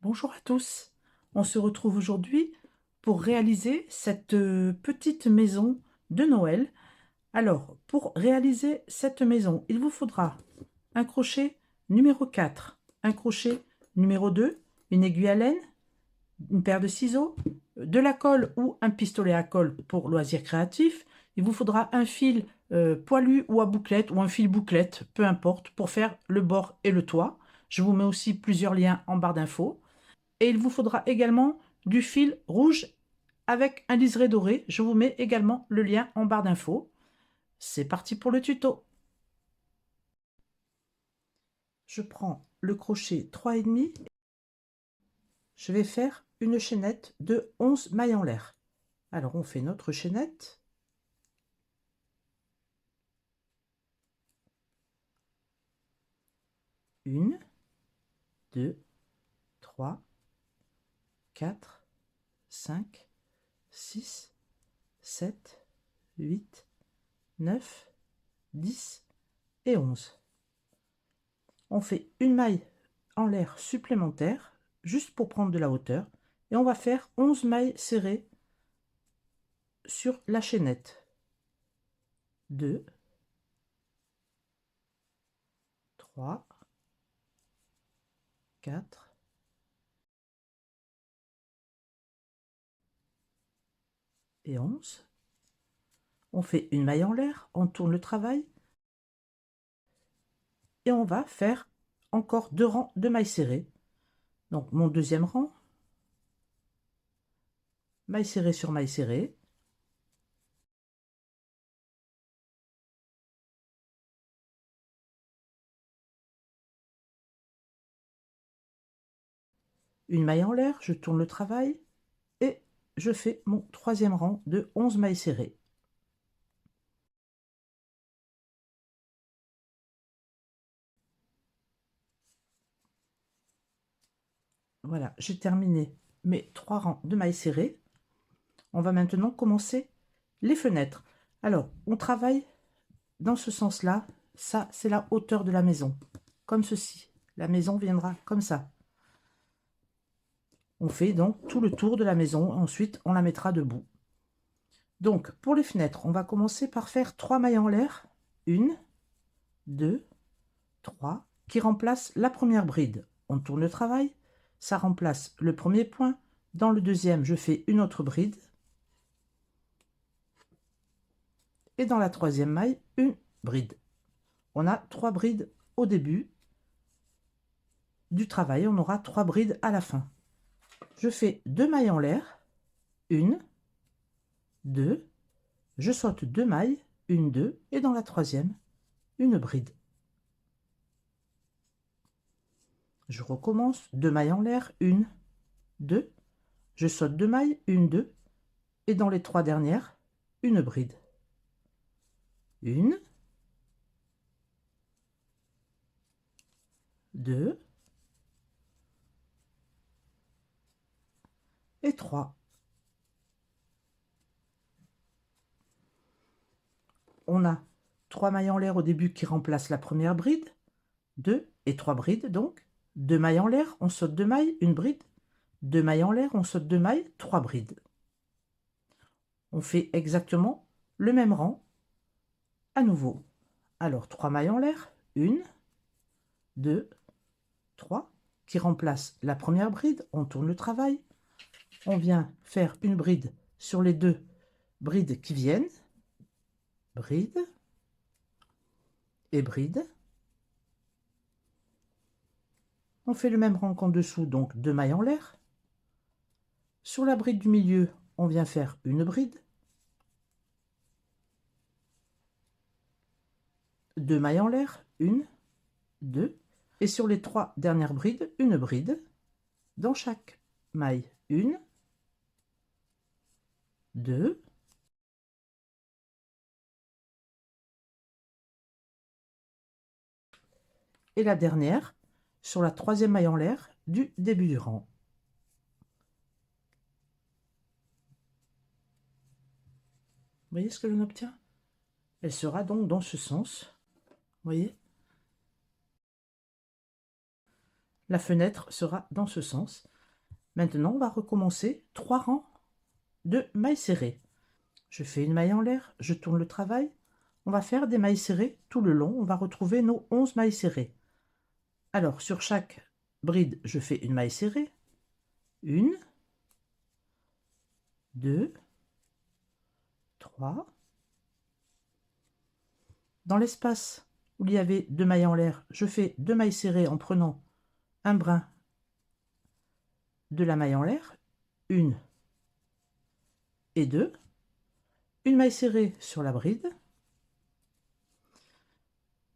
Bonjour à tous, on se retrouve aujourd'hui pour réaliser cette petite maison de Noël. Alors, pour réaliser cette maison, il vous faudra un crochet numéro 4, un crochet numéro 2, une aiguille à laine, une paire de ciseaux, de la colle ou un pistolet à colle pour loisirs créatifs. Il vous faudra un fil poilu ou à bouclette ou un fil bouclette, peu importe, pour faire le bord et le toit. Je vous mets aussi plusieurs liens en barre d'infos. Et il vous faudra également du fil rouge avec un liseré doré. Je vous mets également le lien en barre d'infos. C'est parti pour le tuto. Je prends le crochet 3,5. Je vais faire une chaînette de 11 mailles en l'air. Alors on fait notre chaînette. Une, 2, 3, 4, 5, 6, 7, 8, 9, 10 et 11. On fait une maille en l'air supplémentaire, juste pour prendre de la hauteur, et on va faire 11 mailles serrées sur la chaînette. 2, 3, 4, et 11. On fait une maille en l'air, on tourne le travail, et on va faire encore 2 rangs de mailles serrées. Donc mon deuxième rang, maille serrée sur maille serrée, une maille en l'air, je tourne le travail, et je fais mon troisième rang de 11 mailles serrées. Voilà, j'ai terminé mes 3 rangs de mailles serrées. On va maintenant commencer les fenêtres. Alors, on travaille dans ce sens-là. Ça, c'est la hauteur de la maison, comme ceci. La maison viendra comme ça. On fait donc tout le tour de la maison. Ensuite, on la mettra debout. Donc, pour les fenêtres, on va commencer par faire 3 mailles en l'air. 1, 2, 3, qui remplacent la première bride. On tourne le travail. Ça remplace le premier point. Dans le deuxième, je fais une autre bride. Et dans la troisième maille, une bride. On a 3 brides au début du travail, on aura 3 brides à la fin. Je fais 2 mailles en l'air, 1, 2, je saute 2 mailles, 1, 2, et dans la troisième, une bride. Je recommence, 2 mailles en l'air, 1, 2, je saute 2 mailles, 1, 2, et dans les 3 dernières, une bride. 1, 2 et 3. On a 3 mailles en l'air au début qui remplacent la première bride, 2 et 3 brides donc, 2 mailles en l'air, on saute 2 mailles, une bride, 2 mailles en l'air, on saute 2 mailles, 3 brides. On fait exactement le même rang à nouveau. Alors 3 mailles en l'air, 1, 2, 3, qui remplace la première bride, on tourne le travail, on vient faire une bride sur les 2 brides qui viennent, bride et bride. On fait le même rang qu'en dessous, donc 2 mailles en l'air. Sur la bride du milieu, on vient faire une bride, 2 mailles en l'air, 1, 2, et sur les 3 dernières brides, une bride. Dans chaque maille, 1, 2, et la dernière sur la troisième maille en l'air du début du rang. Vous voyez ce que l'on obtient? Elle sera donc dans ce sens. Vous voyez? La fenêtre sera dans ce sens. Maintenant, on va recommencer 3 rangs de mailles serrées. Je fais une maille en l'air, je tourne le travail. On va faire des mailles serrées tout le long. On va retrouver nos 11 mailles serrées. Alors, sur chaque bride, je fais une maille serrée. 1, 2, 3. Dans l'espace où il y avait 2 mailles en l'air, je fais 2 mailles serrées en prenant un brin de la maille en l'air. 1 et 2. Une maille serrée sur la bride.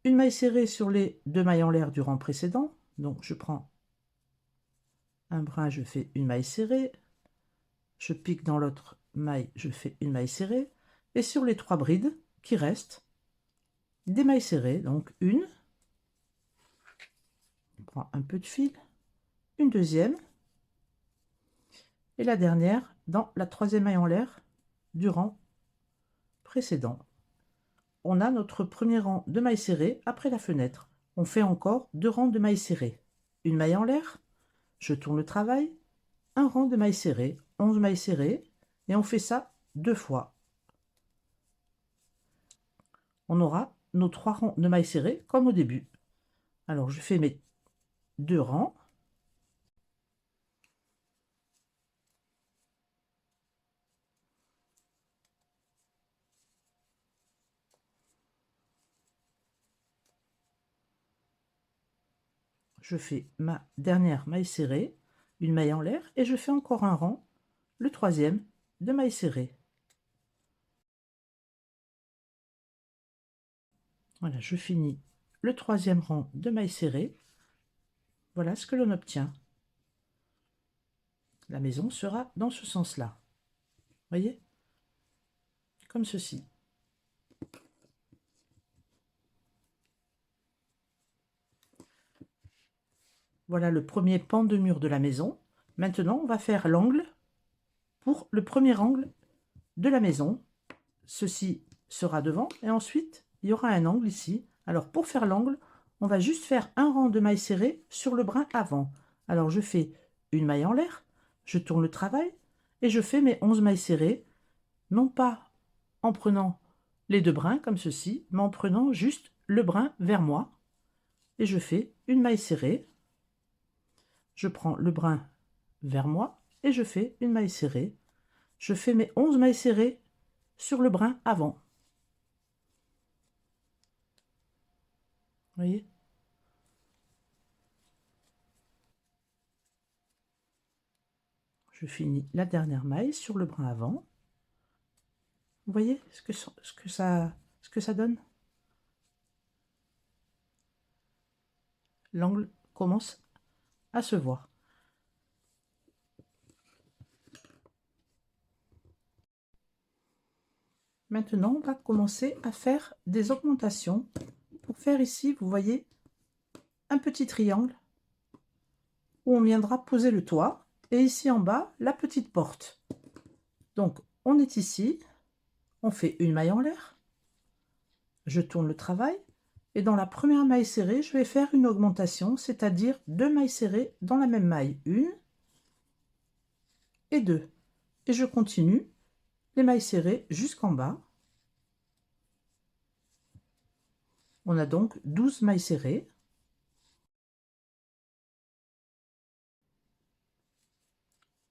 Une maille serrée sur les 2 mailles en l'air du rang précédent. Donc je prends un brin, je fais une maille serrée. Je pique dans l'autre maille, je fais une maille serrée. Et sur les 3 brides qui restent, des mailles serrées. Donc une, on prend un peu de fil, une deuxième, et la dernière dans la 3e maille en l'air du rang précédent. On a notre premier rang de mailles serrées après la fenêtre. On fait encore 2 rangs de mailles serrées. Une maille en l'air, je tourne le travail, un rang de mailles serrées, 11 mailles serrées, et on fait ça 2 fois. On aura nos 3 rangs de mailles serrées comme au début. Alors je fais mes 2 rangs. Je fais ma dernière maille serrée, une maille en l'air, et je fais encore un rang, le 3e de mailles serrées. Voilà, je finis le 3e rang de mailles serrées. Voilà ce que l'on obtient. La maison sera dans ce sens-là. Voyez? Comme ceci. Voilà le premier pan de mur de la maison. Maintenant, on va faire l'angle pour le premier angle de la maison. Ceci sera devant et ensuite, il y aura un angle ici. Alors, pour faire l'angle, on va juste faire un rang de mailles serrées sur le brin avant. Alors, je fais une maille en l'air, je tourne le travail et je fais mes 11 mailles serrées, non pas en prenant les 2 brins comme ceci, mais en prenant juste le brin vers moi. Et je fais une maille serrée. Je prends le brin vers moi et je fais une maille serrée. Je fais mes 11 mailles serrées sur le brin avant. Vous voyez? Je finis la dernière maille sur le brin avant. Vous voyez ce que ça donne? L'angle commence à se voir. Maintenant, on va commencer à faire des augmentations. Pour faire ici, vous voyez, un petit triangle où on viendra poser le toit. Et ici en bas, la petite porte. Donc, on est ici, on fait une maille en l'air. Je tourne le travail. Et dans la première maille serrée, je vais faire une augmentation, c'est-à-dire 2 mailles serrées dans la même maille. 1 et 2. Et je continue les mailles serrées jusqu'en bas. On a donc 12 mailles serrées.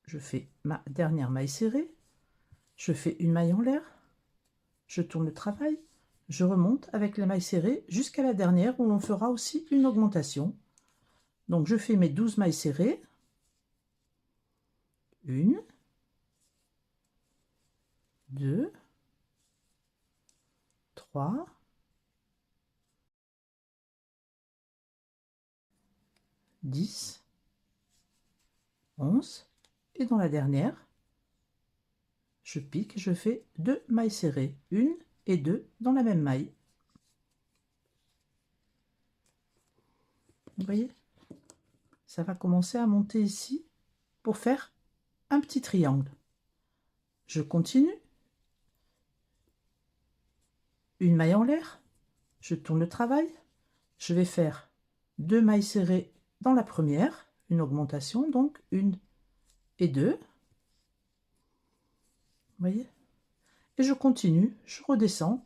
Je fais ma dernière maille serrée. Je fais une maille en l'air. Je tourne le travail. Je remonte avec les mailles serrées jusqu'à la dernière où l'on fera aussi une augmentation. Donc je fais mes 12 mailles serrées. 1, 2, 3, 10, 11 et dans la dernière, je pique, je fais 2 mailles serrées, 1 et 2 dans la même maille. Vous voyez? Ça va commencer à monter ici pour faire un petit triangle. Je continue. Une maille en l'air. Je tourne le travail. Je vais faire 2 mailles serrées dans la première, une augmentation, donc 1 et 2. Vous voyez? Et je continue, je redescends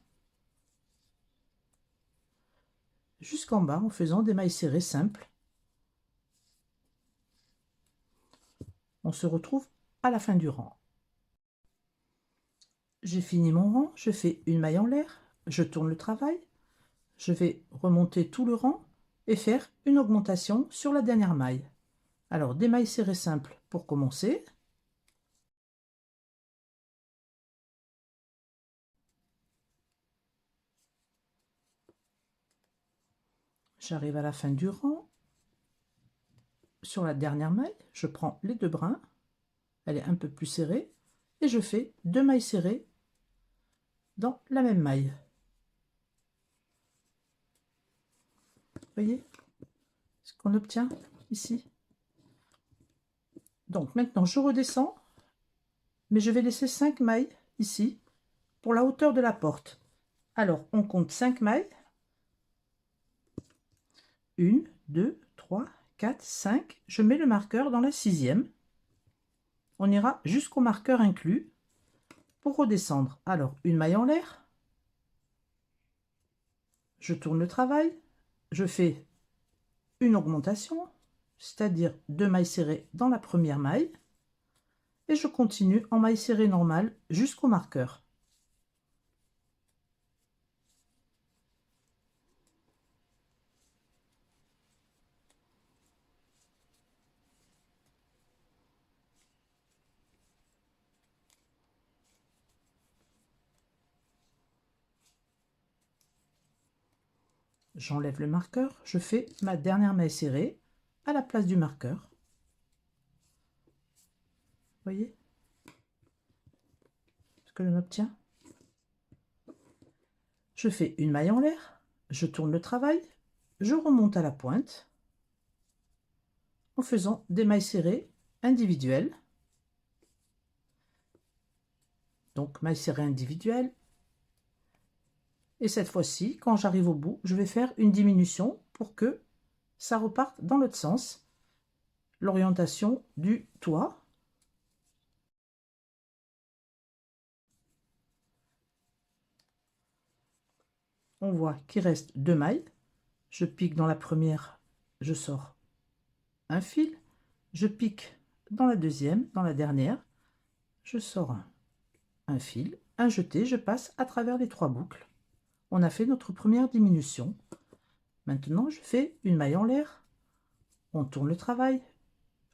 jusqu'en bas en faisant des mailles serrées simples. On se retrouve à la fin du rang. J'ai fini mon rang, je fais une maille en l'air, je tourne le travail, je vais remonter tout le rang et faire une augmentation sur la dernière maille. Alors des mailles serrées simples pour commencer. J'arrive à la fin du rang. Sur la dernière maille, je prends les deux brins, elle est un peu plus serrée, et je fais deux mailles serrées dans la même maille. Vous voyez ce qu'on obtient ici? Donc maintenant je redescends, mais je vais laisser 5 mailles ici pour la hauteur de la porte. Alors on compte 5 mailles. 1, 2, 3, 4, 5. Je mets le marqueur dans la 6e. On ira jusqu'au marqueur inclus pour redescendre. Alors une maille en l'air. Je tourne le travail. Je fais une augmentation, c'est-à-dire 2 mailles serrées dans la première maille. Et je continue en maille serrée normale jusqu'au marqueur. J'enlève le marqueur, je fais ma dernière maille serrée à la place du marqueur. Vous voyez ce que l'on obtient? Je fais une maille en l'air, je tourne le travail, je remonte à la pointe en faisant des mailles serrées individuelles. Donc mailles serrées individuelles. Et cette fois-ci, quand j'arrive au bout, je vais faire une diminution pour que ça reparte dans l'autre sens. L'orientation du toit. On voit qu'il reste 2 mailles. Je pique dans la première, je sors un fil. Je pique dans la deuxième, dans la dernière, je sors un fil, un jeté, je passe à travers les 3 boucles. On a fait notre première diminution. Maintenant, je fais une maille en l'air. On tourne le travail.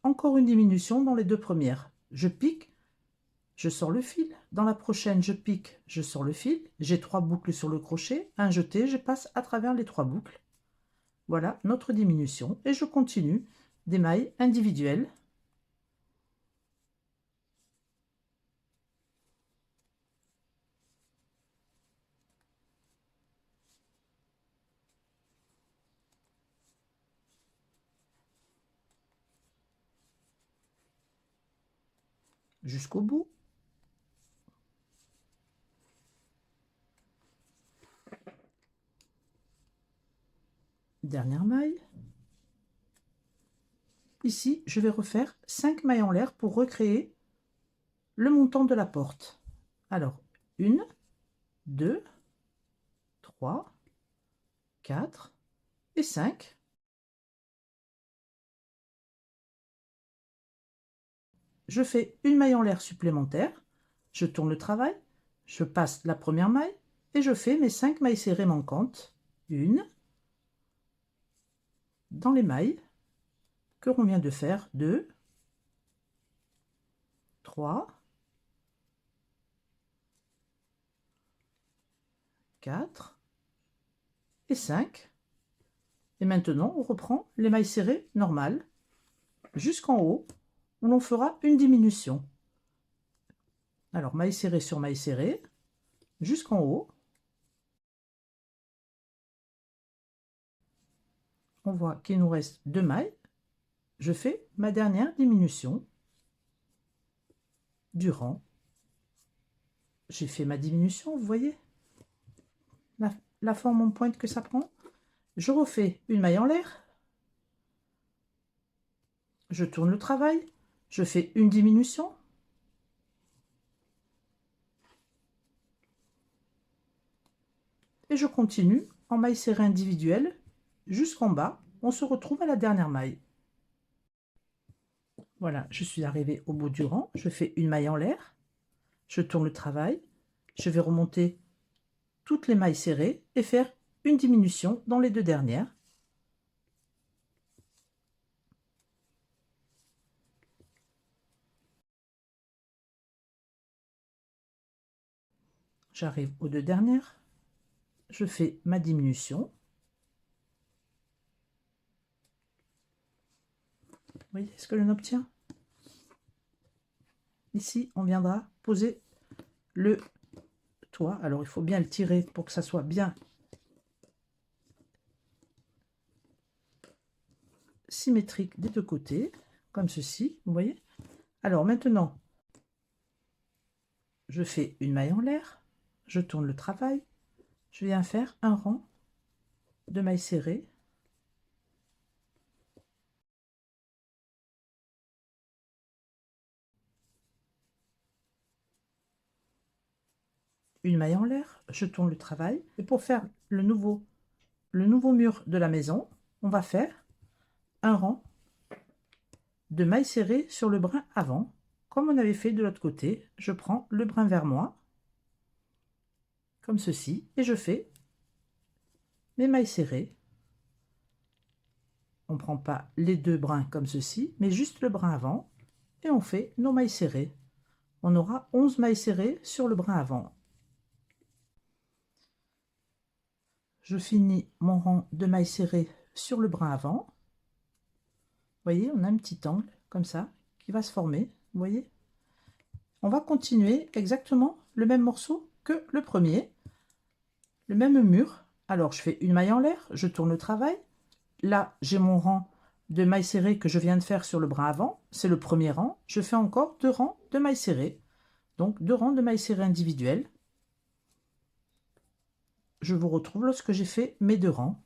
Encore une diminution dans les 2 premières. Je pique, je sors le fil. Dans la prochaine, je pique, je sors le fil. J'ai 3 boucles sur le crochet. Un jeté, je passe à travers les 3 boucles. Voilà notre diminution. Et je continue des mailles individuelles. Jusqu'au bout. Dernière maille. Ici, je vais refaire 5 mailles en l'air pour recréer le montant de la porte. Alors, 1, 2, 3, 4 et 5. Je fais une maille en l'air supplémentaire, je tourne le travail, je passe la première maille et je fais mes 5 mailles serrées manquantes. Une dans les mailles que l'on vient de faire, 2, 3, 4 et 5. Et maintenant, on reprend les mailles serrées normales jusqu'en haut où l'on fera une diminution. Alors, maille serrée sur maille serrée jusqu'en haut. On voit qu'il nous reste 2 mailles. Je fais ma dernière diminution du rang. J'ai fait ma diminution, vous voyez la forme en pointe que ça prend. Je refais une maille en l'air. Je tourne le travail. je fais une diminution. Et je continue en maille serrée individuelle jusqu'en bas. On se retrouve à la dernière maille. Voilà, je suis arrivée au bout du rang. Je fais une maille en l'air. Je tourne le travail. Je vais remonter toutes les mailles serrées et faire une diminution dans les deux dernières. J'arrive aux deux dernières. Je fais ma diminution. Vous voyez ce que l'on obtient? Ici, on viendra poser le toit. Alors, il faut bien le tirer pour que ça soit bien symétrique des deux côtés, comme ceci, vous voyez. Alors, maintenant, je fais une maille en l'air, je tourne le travail, je viens faire un rang de mailles serrées. Une maille en l'air, je tourne le travail. Et pour faire le nouveau mur de la maison, on va faire un rang de mailles serrées sur le brin avant. Comme on avait fait de l'autre côté, je prends le brin vers moi, comme ceci, et je fais mes mailles serrées. On ne prend pas les deux brins comme ceci, mais juste le brin avant, et on fait nos mailles serrées. On aura 11 mailles serrées sur le brin avant. Je finis mon rang de mailles serrées sur le brin avant. Vous voyez, on a un petit angle comme ça qui va se former. Vous voyez, on va continuer exactement le même morceau que le premier, le même mur. Alors, je fais une maille en l'air, je tourne le travail. Là, j'ai mon rang de mailles serrées que je viens de faire sur le brin avant. C'est le premier rang. Je fais encore deux rangs de mailles serrées. Donc, deux rangs de mailles serrées individuelles. Je vous retrouve lorsque j'ai fait mes deux rangs.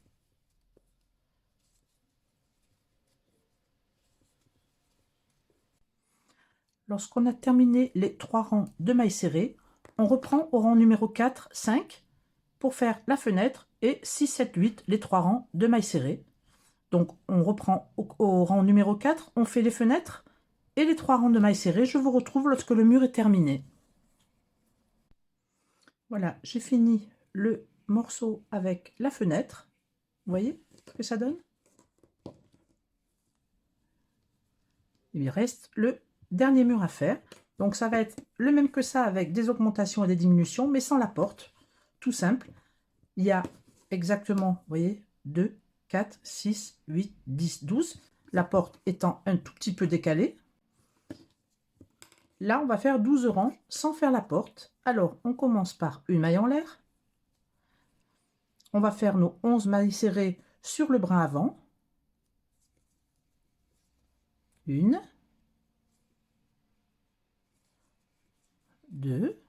Lorsqu'on a terminé les trois rangs de mailles serrées, on reprend au rang numéro 4, 5 pour faire la fenêtre et 6, 7, 8, les trois rangs de mailles serrées. Donc on reprend au rang numéro 4, on fait les fenêtres et les trois rangs de mailles serrées. Je vous retrouve lorsque le mur est terminé. Voilà, j'ai fini le morceau avec la fenêtre. Vous voyez ce que ça donne? Il reste le dernier mur à faire. Donc ça va être le même que ça avec des augmentations et des diminutions, mais sans la porte. Tout simple. Il y a exactement, vous voyez, 2, 4, 6, 8, 10, 12. La porte étant un tout petit peu décalée. Là, on va faire 12 rangs sans faire la porte. Alors, on commence par une maille en l'air. On va faire nos 11 mailles serrées sur le brin avant. Une, deux,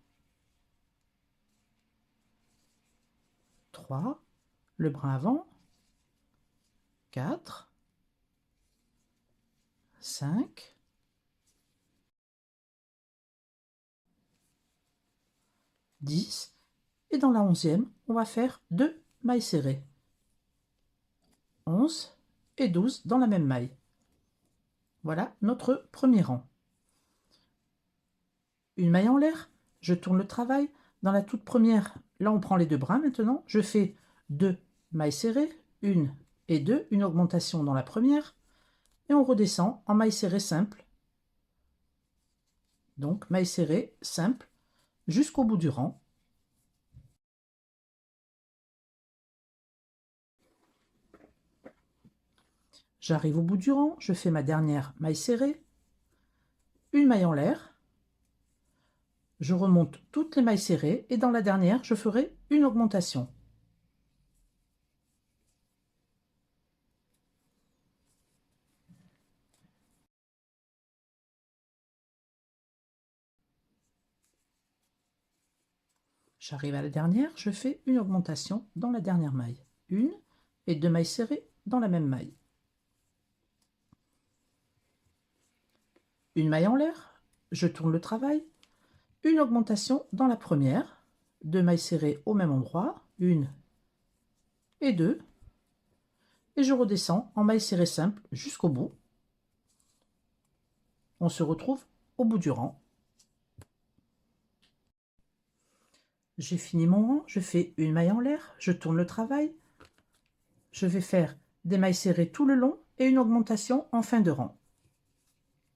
trois, le brin avant, 4, 5, 10, et dans la 11e, on va faire 2 mailles serrées. 11 et 12 dans la même maille. Voilà notre premier rang. Une maille en l'air, je tourne le travail. Dans la toute première, là on prend les deux brins maintenant, je fais 2 mailles serrées, 1 et 2, une augmentation dans la première, et on redescend en maille serrée simple. Donc maille serrée simple jusqu'au bout du rang. J'arrive au bout du rang, je fais ma dernière maille serrée, une maille en l'air, je remonte toutes les mailles serrées et dans la dernière, je ferai une augmentation. J'arrive à la dernière, je fais une augmentation dans la dernière maille. Une et 2 mailles serrées dans la même maille. une maille en l'air, je tourne le travail, une augmentation dans la première, 2 mailles serrées au même endroit, 1 et 2, et je redescends en maille serrée simple jusqu'au bout. On se retrouve au bout du rang. J'ai fini mon rang, je fais une maille en l'air, je tourne le travail, je vais faire des mailles serrées tout le long et une augmentation en fin de rang.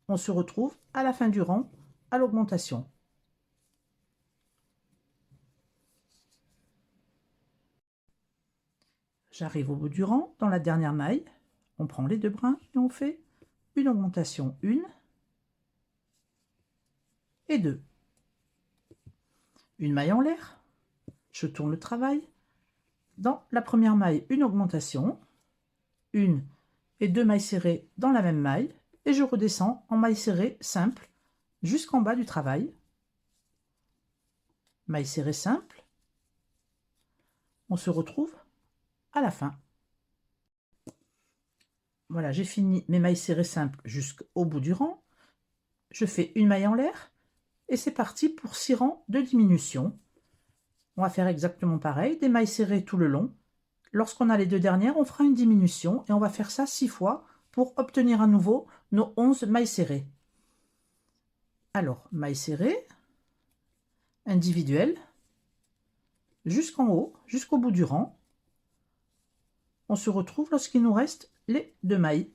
On se retrouve à la fin du rang à l'augmentation. J'arrive au bout du rang, dans la dernière maille, on prend les 2 brins et on fait une augmentation, 1 et 2. Une maille en l'air, je tourne le travail, dans la première maille une augmentation, 1 et 2 mailles serrées dans la même maille, et je redescends en maille serrée simple jusqu'en bas du travail. Maille serrée simple, on se retrouve à la fin. Voilà, j'ai fini mes mailles serrées simples jusqu'au bout du rang. Je fais une maille en l'air et c'est parti pour 6 rangs de diminution. On va faire exactement pareil, des mailles serrées tout le long. Lorsqu'on a les 2 dernières, on fera une diminution et on va faire ça 6 fois pour obtenir à nouveau nos 11 mailles serrées. Alors, maille serrée, individuelle, jusqu'en haut, jusqu'au bout du rang. On se retrouve lorsqu'il nous reste les 2 mailles.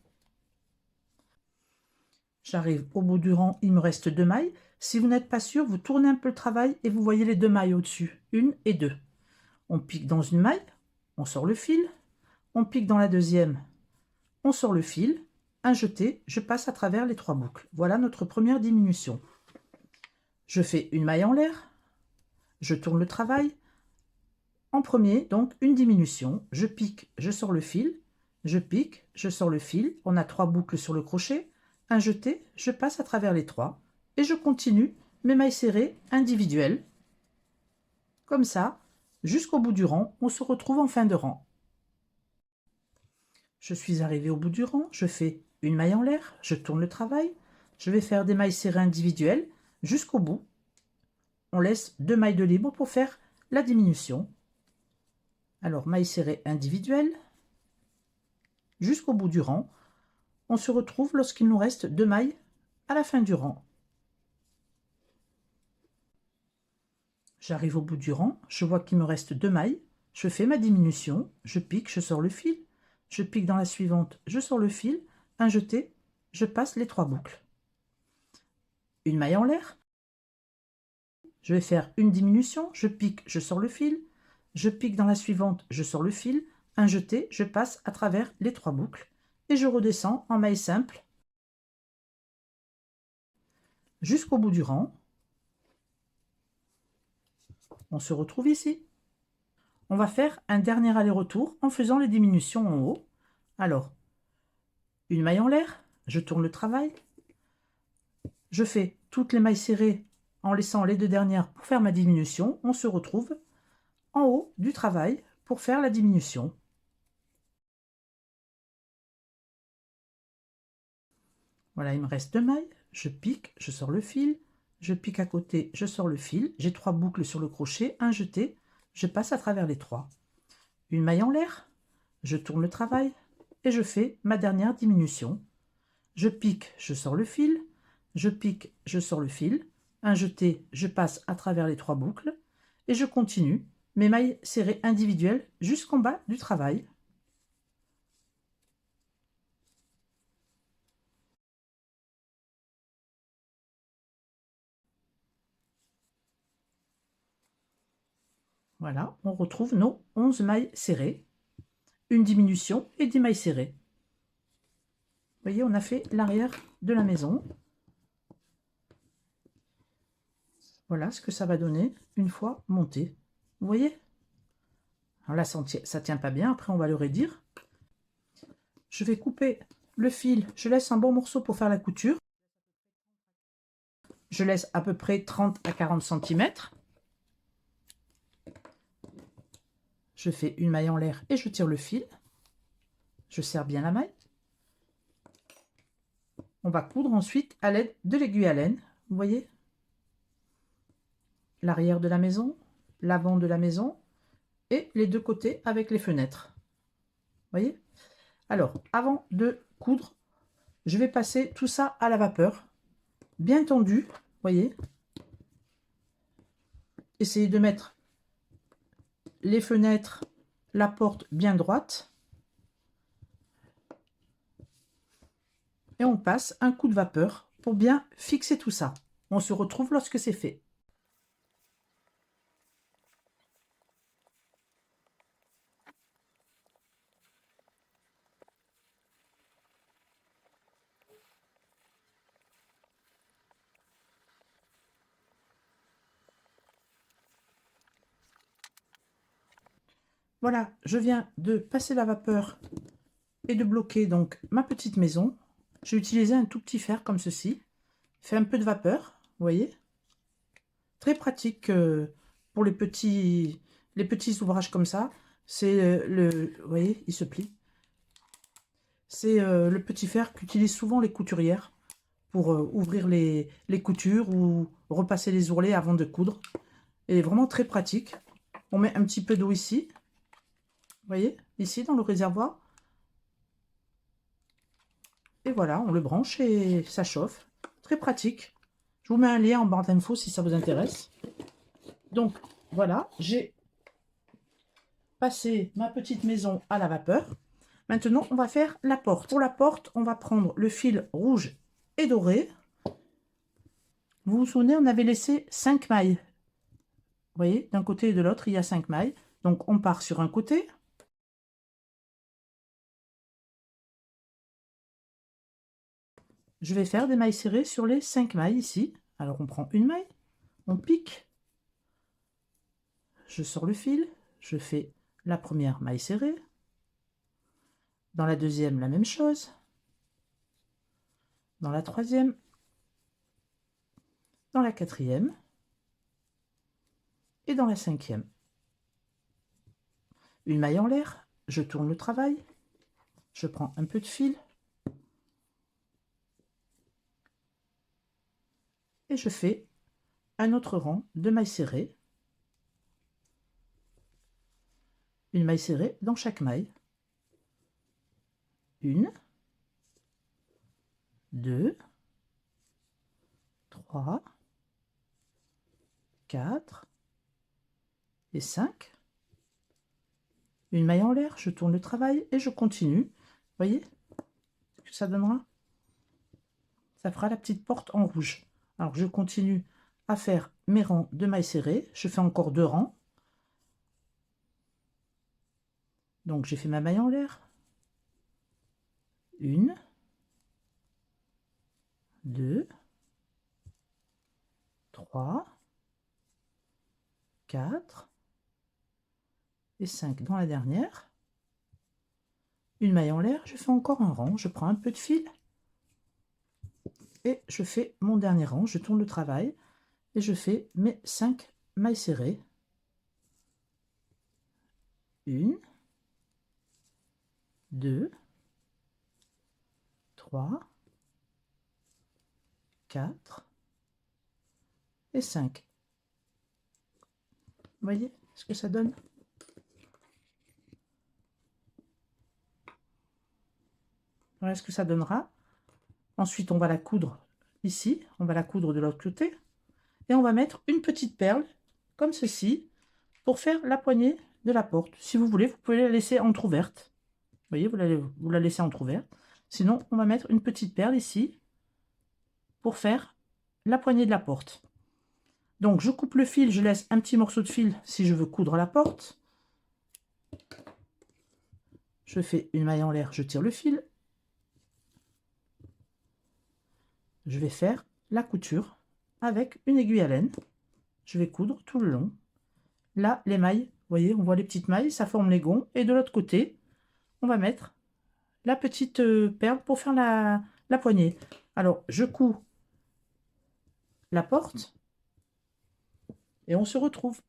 J'arrive au bout du rang, il me reste 2 mailles. Si vous n'êtes pas sûr, vous tournez un peu le travail et vous voyez les 2 mailles au-dessus, 1 et 2. On pique dans une maille, on sort le fil, on pique dans la deuxième, on sort le fil, un jeté, je passe à travers les 3 boucles. Voilà notre première diminution. Je fais une maille en l'air, je tourne le travail. En premier, donc une diminution, je pique, je sors le fil, je pique, je sors le fil, on a 3 boucles sur le crochet, un jeté, je passe à travers les 3 et je continue mes mailles serrées individuelles, comme ça, jusqu'au bout du rang, on se retrouve en fin de rang. Je suis arrivée au bout du rang, je fais une maille en l'air, je tourne le travail, je vais faire des mailles serrées individuelles jusqu'au bout. On laisse 2 mailles de libre pour faire la diminution. Alors, maille serrée individuelle, jusqu'au bout du rang. On se retrouve lorsqu'il nous reste 2 mailles à la fin du rang. J'arrive au bout du rang, je vois qu'il me reste 2 mailles, je fais ma diminution, je pique, je sors le fil, je pique dans la suivante, je sors le fil, un jeté, je passe les 3 boucles. Une maille en l'air, je vais faire une diminution, je pique, je sors le fil, je pique dans la suivante, je sors le fil, un jeté, je passe à travers les 3 boucles et je redescends en maille simple jusqu'au bout du rang. On se retrouve ici. On va faire un dernier aller-retour en faisant les diminutions en haut. Alors, une maille en l'air, je tourne le travail, je fais toutes les mailles serrées en laissant les 2 dernières pour faire ma diminution. On se retrouve en haut du travail pour faire la diminution. Voilà, il me reste 2 mailles, je pique, je sors le fil, je pique à côté, je sors le fil, j'ai 3 boucles sur le crochet, un jeté, je passe à travers les 3. Une maille en l'air, je tourne le travail et je fais ma dernière diminution. Je pique, je sors le fil, je pique, je sors le fil, un jeté, je passe à travers les 3 boucles et je continue mes mailles serrées individuelles jusqu'en bas du travail. Voilà, on retrouve nos 11 mailles serrées, une diminution et 10 mailles serrées. Vous voyez, on a fait l'arrière de la maison. Voilà ce que ça va donner une fois monté. Vous voyez? Alors là, ça tient pas bien. Après, on va le raidir. Je vais couper le fil. Je laisse un bon morceau pour faire la couture. Je laisse à peu près 30 à 40 cm. Je fais une maille en l'air et je tire le fil. Je serre bien la maille. on va coudre ensuite à l'aide de l'aiguille à laine. Vous voyez? L'arrière de la maison, l'avant de la maison et les deux côtés avec les fenêtres. Vous voyez? Alors, avant de coudre, je vais passer tout ça à la vapeur, bien tendu, vous voyez? Essayez de mettre les fenêtres, la porte bien droite. Et on passe un coup de vapeur pour bien fixer tout ça. On se retrouve lorsque c'est fait. Voilà, je viens de passer la vapeur et de bloquer donc ma petite maison. J'ai utilisé un tout petit fer comme ceci. Fait un peu de vapeur, vous voyez. Très pratique pour les petits ouvrages comme ça. C'est vous voyez, il se plie. C'est le petit fer qu'utilisent souvent les couturières pour ouvrir les coutures ou repasser les ourlets avant de coudre. Et vraiment très pratique. On met un petit peu d'eau ici. Vous voyez, ici dans le réservoir. Et voilà, on le branche et ça chauffe. Très pratique. Je vous mets un lien en barre d'infos si ça vous intéresse. Donc voilà, j'ai passé ma petite maison à la vapeur. Maintenant, on va faire la porte. Pour la porte, on va prendre le fil rouge et doré. Vous vous souvenez, on avait laissé 5 mailles. Vous voyez, d'un côté et de l'autre, il y a 5 mailles. Donc, on part sur un côté. Je vais faire des mailles serrées sur les 5 mailles ici. Alors, on prend une maille, on pique. Je sors le fil, je fais la première maille serrée. Dans la deuxième, la même chose. Dans la troisième. Dans la quatrième. Et dans la cinquième. Une maille en l'air, je tourne le travail. Je prends un peu de fil. Et je fais un autre rang de mailles serrées. Une maille serrée dans chaque maille. Une, deux, trois, quatre et 5. Une maille en l'air, je tourne le travail et je continue. Vous voyez ce que ça donnera? Ça fera la petite porte en rouge. Alors je continue à faire mes rangs de mailles serrées. Je fais encore 2 rangs. Donc j'ai fait ma maille en l'air. Une, deux, trois, 4 et 5 dans la dernière. Une maille en l'air, je fais encore un rang, je prends un peu de fil et je fais mon dernier rang, je tourne le travail et je fais mes 5 mailles serrées. Une, deux, trois, 4 et 5. Vous voyez ce que ça donne? Voilà ce que ça donnera. Ensuite, on va la coudre ici, on va la coudre de l'autre côté et on va mettre une petite perle comme ceci pour faire la poignée de la porte. Si vous voulez, vous pouvez la laisser entrouverte. Vous voyez, vous la laissez entrouverte. Sinon, on va mettre une petite perle ici pour faire la poignée de la porte. Donc, je coupe le fil, je laisse un petit morceau de fil si je veux coudre la porte. Je fais une maille en l'air, je tire le fil. Je vais faire la couture avec une aiguille à laine. Je vais coudre tout le long. Là, les mailles, vous voyez, on voit les petites mailles, ça forme les gonds. Et de l'autre côté, on va mettre la petite perle pour faire la poignée. Alors, je couds la porte et on se retrouve.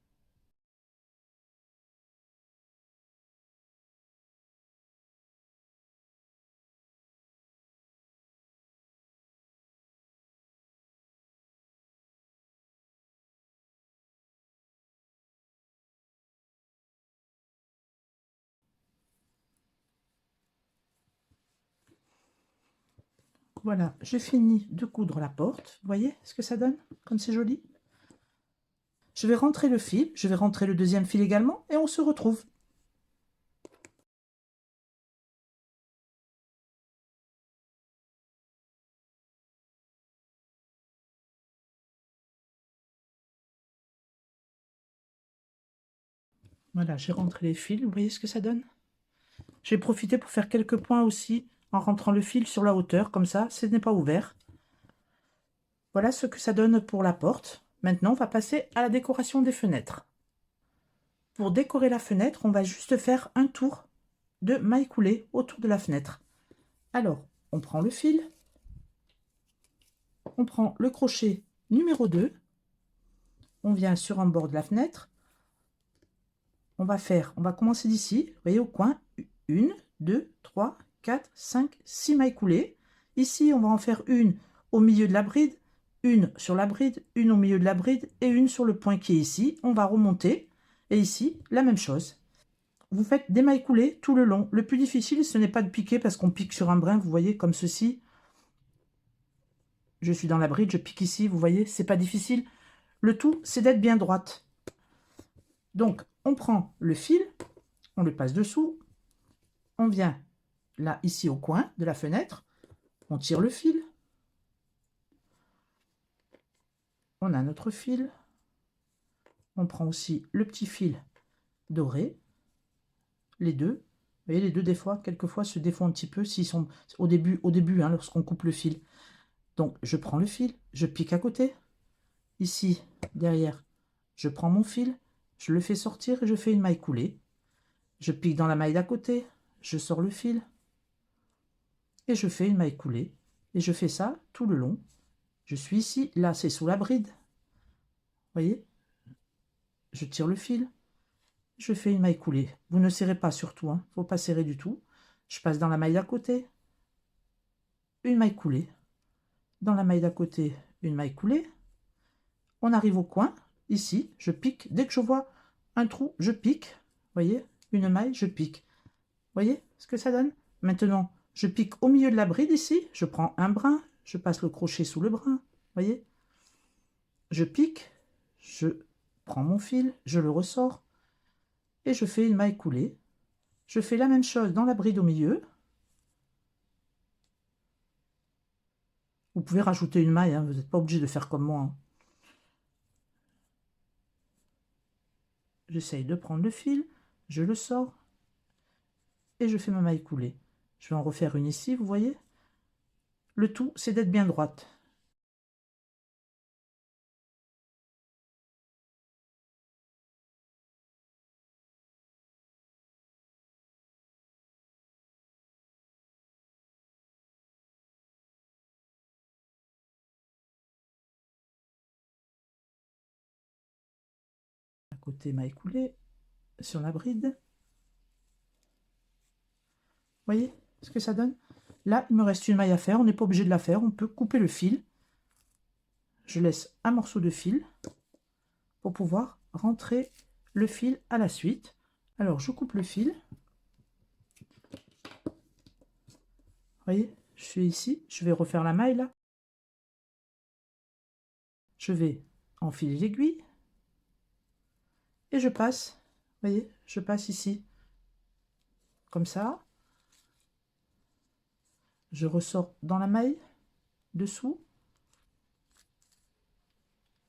Voilà, j'ai fini de coudre la porte. Vous voyez ce que ça donne? Comme c'est joli. Je vais rentrer le fil, je vais rentrer le deuxième fil également et on se retrouve. Voilà, j'ai rentré les fils, vous voyez ce que ça donne? J'ai profité pour faire quelques points aussi en rentrant le fil sur la hauteur, comme ça, ce n'est pas ouvert. Voilà ce que ça donne pour la porte. Maintenant, on va passer à la décoration des fenêtres. Pour décorer la fenêtre, on va juste faire un tour de maille coulée autour de la fenêtre. Alors, on prend le fil, on prend le crochet numéro 2, on vient sur un bord de la fenêtre, on va commencer d'ici, vous voyez au coin, 1, 2, 3, 4, 5, 6 mailles coulées. Ici, on va en faire une au milieu de la bride, une sur la bride, une au milieu de la bride et une sur le point qui est ici. On va remonter et ici, la même chose. Vous faites des mailles coulées tout le long. Le plus difficile, ce n'est pas de piquer parce qu'on pique sur un brin, vous voyez, comme ceci. Je suis dans la bride, je pique ici, vous voyez, c'est pas difficile. Le tout, c'est d'être bien droite. Donc, on prend le fil, on le passe dessous, on vient là, ici au coin de la fenêtre, on tire le fil, on a notre fil, on prend aussi le petit fil doré, les deux. Vous voyez, les deux, des fois, quelquefois, se défont un petit peu s'ils sont au début hein, lorsqu'on coupe le fil. Donc, je prends le fil, je pique à côté. Ici, derrière, je prends mon fil, je le fais sortir et je fais une maille coulée. Je pique dans la maille d'à côté, je sors le fil et je fais une maille coulée. Et je fais ça tout le long. Je suis ici, là, c'est sous la bride. Vous voyez? Je tire le fil, je fais une maille coulée. Vous ne serrez pas surtout, hein, faut pas serrer du tout. Je passe dans la maille d'à côté, une maille coulée. Dans la maille d'à côté, une maille coulée. On arrive au coin, ici, je pique. Dès que je vois un trou, je pique. Vous voyez, une maille, je pique. Vous voyez ce que ça donne? Maintenant, je pique au milieu de la bride ici, je prends un brin, je passe le crochet sous le brin. Vous voyez? Je pique, je prends mon fil, je le ressors et je fais une maille coulée. Je fais la même chose dans la bride au milieu. Vous pouvez rajouter une maille, hein, vous n'êtes pas obligé de faire comme moi, hein. J'essaye de prendre le fil, je le sors et je fais ma maille coulée. Je vais en refaire une ici, vous voyez? Le tout, c'est d'être bien droite. À côté, maille coulée sur la bride. Vous voyez ce que ça donne? Là, il me reste une maille à faire. On n'est pas obligé de la faire. On peut couper le fil. Je laisse un morceau de fil pour pouvoir rentrer le fil à la suite. Alors, je coupe le fil. Vous voyez, je suis ici. Je vais refaire la maille là. Je vais enfiler l'aiguille. Et je passe. Vous voyez, je passe ici. Comme ça. Je ressors dans la maille dessous.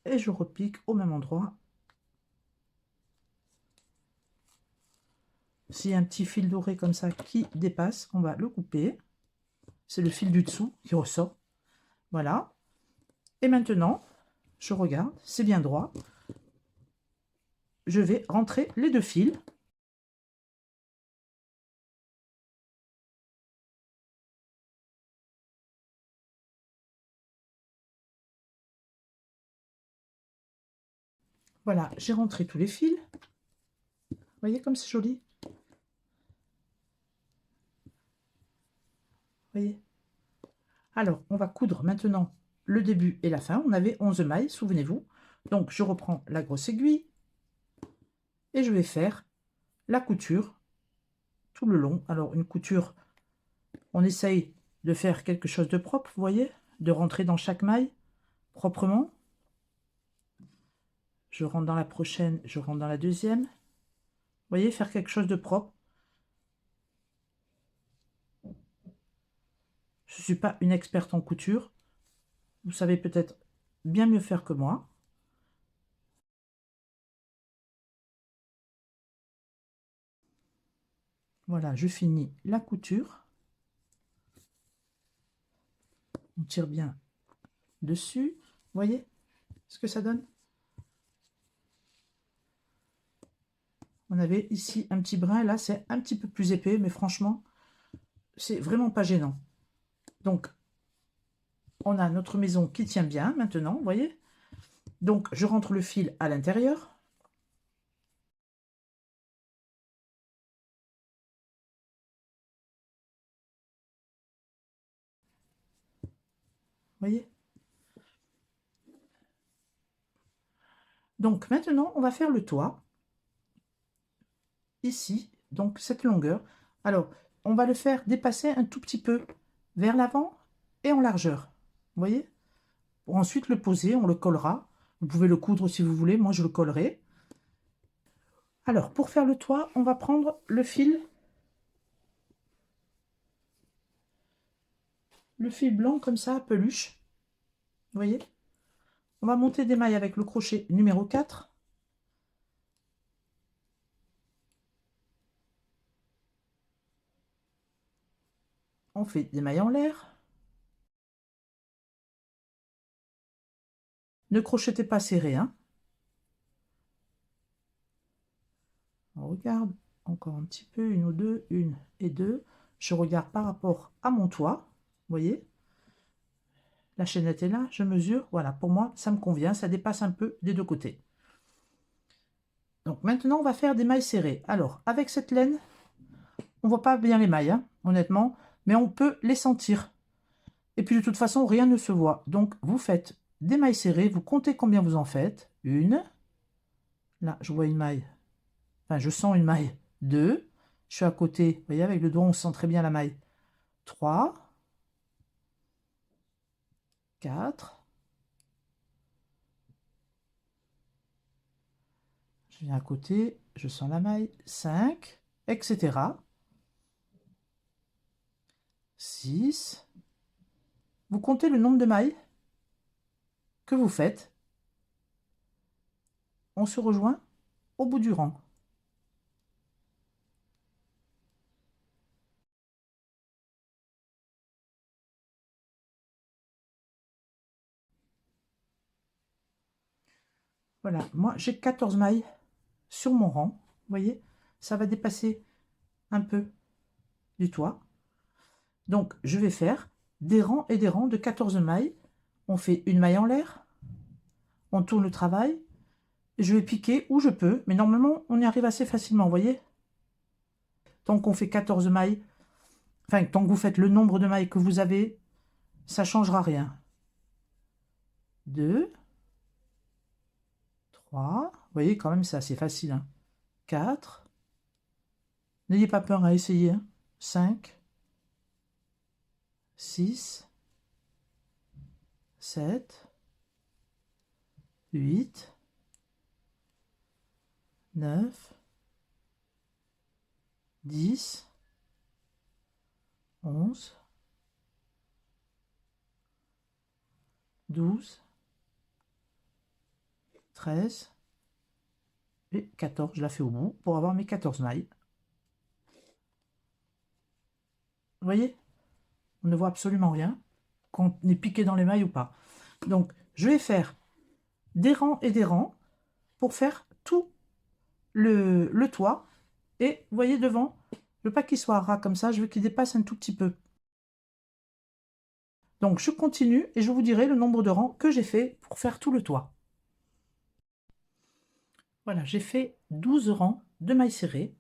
Et je repique au même endroit. S'il y a un petit fil doré comme ça qui dépasse, on va le couper. C'est le fil du dessous qui ressort. Voilà. Et maintenant, je regarde, c'est bien droit. Je vais rentrer les deux fils. Voilà, j'ai rentré tous les fils. Vous voyez comme c'est joli? Vous voyez? Alors, on va coudre maintenant le début et la fin. On avait 11 mailles, souvenez-vous. Donc, je reprends la grosse aiguille et je vais faire la couture tout le long. Alors, une couture, on essaye de faire quelque chose de propre, vous voyez, de rentrer dans chaque maille proprement. Je rentre dans la prochaine, je rentre dans la deuxième. Vous voyez, faire quelque chose de propre. Je ne suis pas une experte en couture. Vous savez peut-être bien mieux faire que moi. Voilà, je finis la couture. On tire bien dessus. Vous voyez ce que ça donne? On avait ici un petit brin, là c'est un petit peu plus épais, mais franchement, c'est vraiment pas gênant. Donc, on a notre maison qui tient bien maintenant, vous voyez? Donc, je rentre le fil à l'intérieur. Vous voyez? Donc, maintenant, on va faire le toit. Ici, donc cette longueur. Alors, on va le faire dépasser un tout petit peu vers l'avant et en largeur. Vous voyez? Pour ensuite le poser, on le collera. Vous pouvez le coudre si vous voulez, moi je le collerai. Alors, pour faire le toit, on va prendre le fil blanc comme ça, peluche. Vous voyez? On va monter des mailles avec le crochet numéro 4. On fait des mailles en l'air. Ne crochetez pas serré, hein. On regarde encore un petit peu, une ou deux, une et deux. Je regarde par rapport à mon toit, vous voyez? La chaînette est là, je mesure, voilà, pour moi, ça me convient, ça dépasse un peu des deux côtés. Donc maintenant, on va faire des mailles serrées. Alors, avec cette laine, on voit pas bien les mailles, hein, honnêtement, mais on peut les sentir. Et puis de toute façon, rien ne se voit. Donc, vous faites des mailles serrées, vous comptez combien vous en faites. Une, là, je vois une maille, enfin, je sens une maille. Deux, je suis à côté, vous voyez, avec le doigt, on sent très bien la maille. 3, 4, je viens à côté, je sens la maille, 5, etc. 6. Vous comptez le nombre de mailles que vous faites. On se rejoint au bout du rang. Voilà, moi j'ai 14 mailles sur mon rang. Vous voyez, ça va dépasser un peu du toit. Donc je vais faire des rangs et des rangs de 14 mailles. On fait une maille en l'air, on tourne le travail, je vais piquer où je peux, mais normalement on y arrive assez facilement, vous voyez. Tant qu'on fait 14 mailles, enfin tant que vous faites le nombre de mailles que vous avez, ça ne changera rien. 2, 3, vous voyez quand même c'est assez facile, hein. 4, n'ayez pas peur à essayer, hein. 5, 6, 7, 8, 9, 10, 11, 12, 13 et 14. Je la fais au bout pour avoir mes 14 mailles. Vous voyez? On ne voit absolument rien, qu'on est piqué dans les mailles ou pas. Donc, je vais faire des rangs et des rangs pour faire tout le toit. Et vous voyez devant, je ne veux pas qu'il soit ras comme ça, je veux qu'il dépasse un tout petit peu. Donc, je continue et je vous dirai le nombre de rangs que j'ai fait pour faire tout le toit. Voilà, j'ai fait 12 rangs de mailles serrées.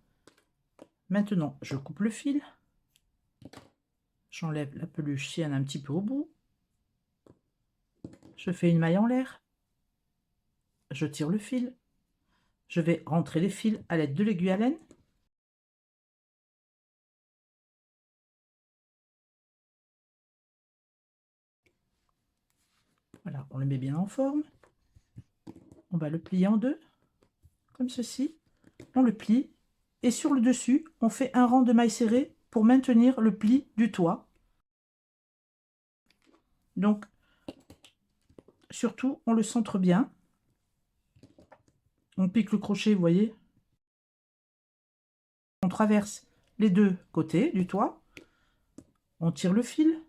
Maintenant, je coupe le fil. J'enlève la peluche si elle est un petit peu au bout. Je fais une maille en l'air. Je tire le fil. Je vais rentrer les fils à l'aide de l'aiguille à laine. Voilà, on le met bien en forme. On va le plier en deux, comme ceci. On le plie. Et sur le dessus, on fait un rang de mailles serrées pour maintenir le pli du toit. Donc, surtout, on le centre bien. On pique le crochet, vous voyez. On traverse les deux côtés du toit. On tire le fil.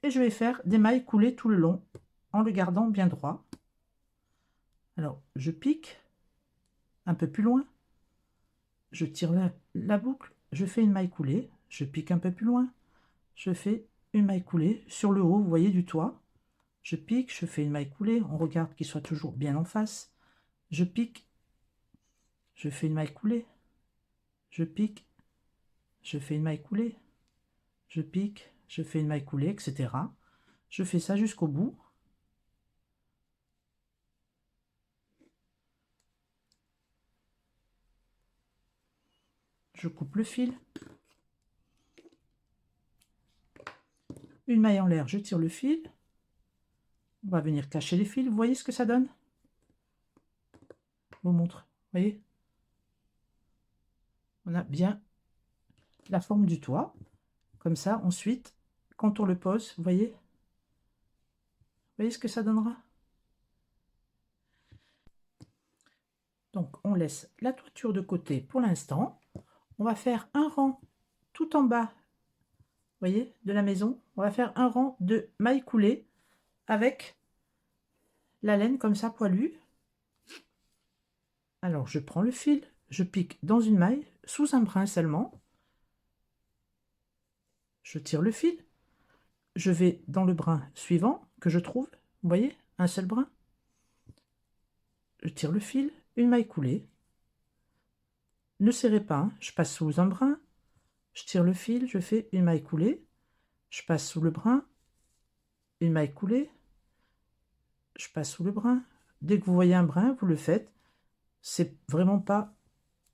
Et je vais faire des mailles coulées tout le long en le gardant bien droit. Alors, je pique un peu plus loin. Je tire la boucle. Je fais une maille coulée. Je pique un peu plus loin. Je fais une maille coulée sur le haut, vous voyez, du toit. Je pique, je fais une maille coulée. On regarde qu'il soit toujours bien en face. Je pique. Je fais une maille coulée. Je pique. Je fais une maille coulée. Je pique. Je fais une maille coulée, etc. Je fais ça jusqu'au bout. Je coupe le fil. Une maille en l'air, je tire le fil. On va venir cacher les fils. Vous voyez ce que ça donne? Je vous montre. Vous voyez? On a bien la forme du toit. Comme ça, ensuite, quand on le pose, vous voyez? Vous voyez ce que ça donnera? Donc, on laisse la toiture de côté pour l'instant. On va faire un rang tout en bas, vous voyez, de la maison. On va faire un rang de mailles coulées avec la laine comme ça, poilue. Alors, je prends le fil, je pique dans une maille, sous un brin seulement. Je tire le fil. Je vais dans le brin suivant que je trouve. Vous voyez, un seul brin. Je tire le fil, une maille coulée. Ne serrez pas, hein. Je passe sous un brin. Je tire le fil, je fais une maille coulée. Je passe sous le brin, une maille coulée. Je passe sous le brin. Dès que vous voyez un brin, vous le faites. C'est vraiment pas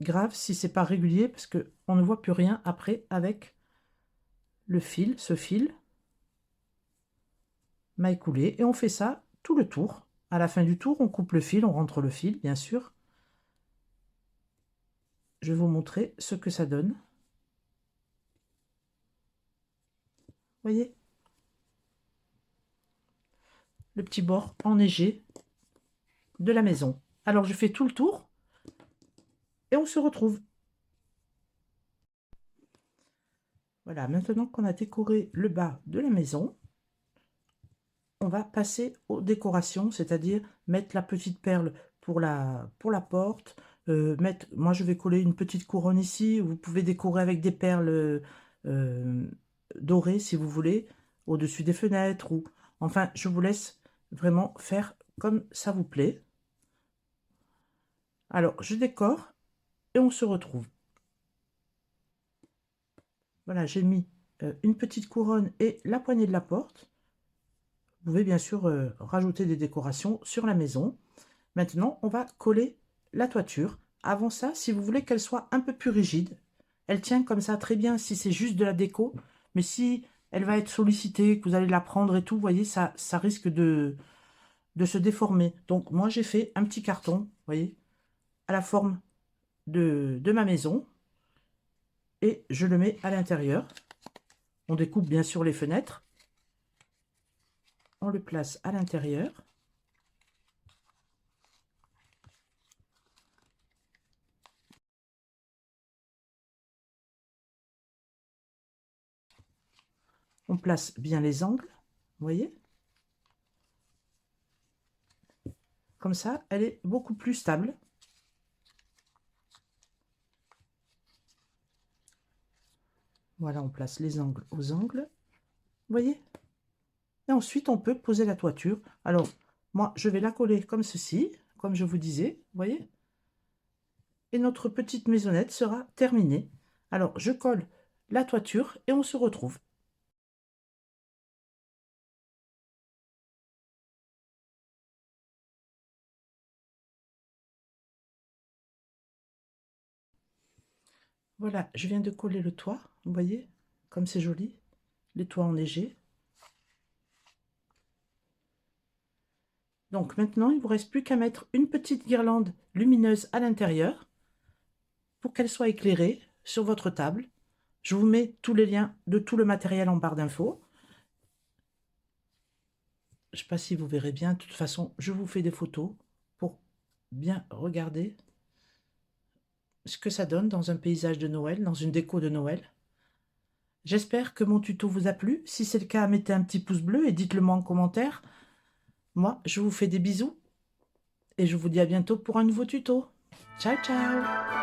grave si c'est pas régulier parce que on ne voit plus rien après avec le fil, ce fil. Maille coulée et on fait ça tout le tour. À la fin du tour, on coupe le fil, on rentre le fil, bien sûr. Je vais vous montrer ce que ça donne. Vous voyez? Le petit bord enneigé de la maison. Alors je fais tout le tour et on se retrouve. Voilà, maintenant qu'on a décoré le bas de la maison, on va passer aux décorations, c'est-à-dire mettre la petite perle pour la porte, moi je vais coller une petite couronne ici, vous pouvez décorer avec des perles dorées si vous voulez, au-dessus des fenêtres, ou enfin je vous laisse vraiment faire comme ça vous plaît. Alors je décore et on se retrouve. Voilà, j'ai mis une petite couronne et la poignée de la porte. Vous pouvez bien sûr rajouter des décorations sur la maison. Maintenant, on va coller la toiture. Avant ça, si vous voulez qu'elle soit un peu plus rigide, elle tient comme ça très bien si c'est juste de la déco. Mais si elle va être sollicitée, que vous allez la prendre et tout, vous voyez, ça risque de se déformer. Donc moi, j'ai fait un petit carton, vous voyez, à la forme de ma maison. Et je le mets à l'intérieur. On découpe bien sûr les fenêtres. On le place à l'intérieur. On place bien les angles, vous voyez. Comme ça, elle est beaucoup plus stable. Voilà, on place les angles aux angles, vous voyez. Et ensuite, on peut poser la toiture. Alors, moi, je vais la coller comme ceci, comme je vous disais, vous voyez. Et notre petite maisonnette sera terminée. Alors, je colle la toiture et on se retrouve. Voilà, je viens de coller le toit, vous voyez, comme c'est joli. les toits enneigés. Donc maintenant, il ne vous reste plus qu'à mettre une petite guirlande lumineuse à l'intérieur pour qu'elle soit éclairée sur votre table. Je vous mets tous les liens de tout le matériel en barre d'infos. Je ne sais pas si vous verrez bien. De toute façon, je vous fais des photos pour bien regarder ce que ça donne dans un paysage de Noël, dans une déco de Noël. J'espère que mon tuto vous a plu. Si c'est le cas, mettez un petit pouce bleu et dites-le moi en commentaire. Moi, je vous fais des bisous et je vous dis à bientôt pour un nouveau tuto. Ciao, ciao!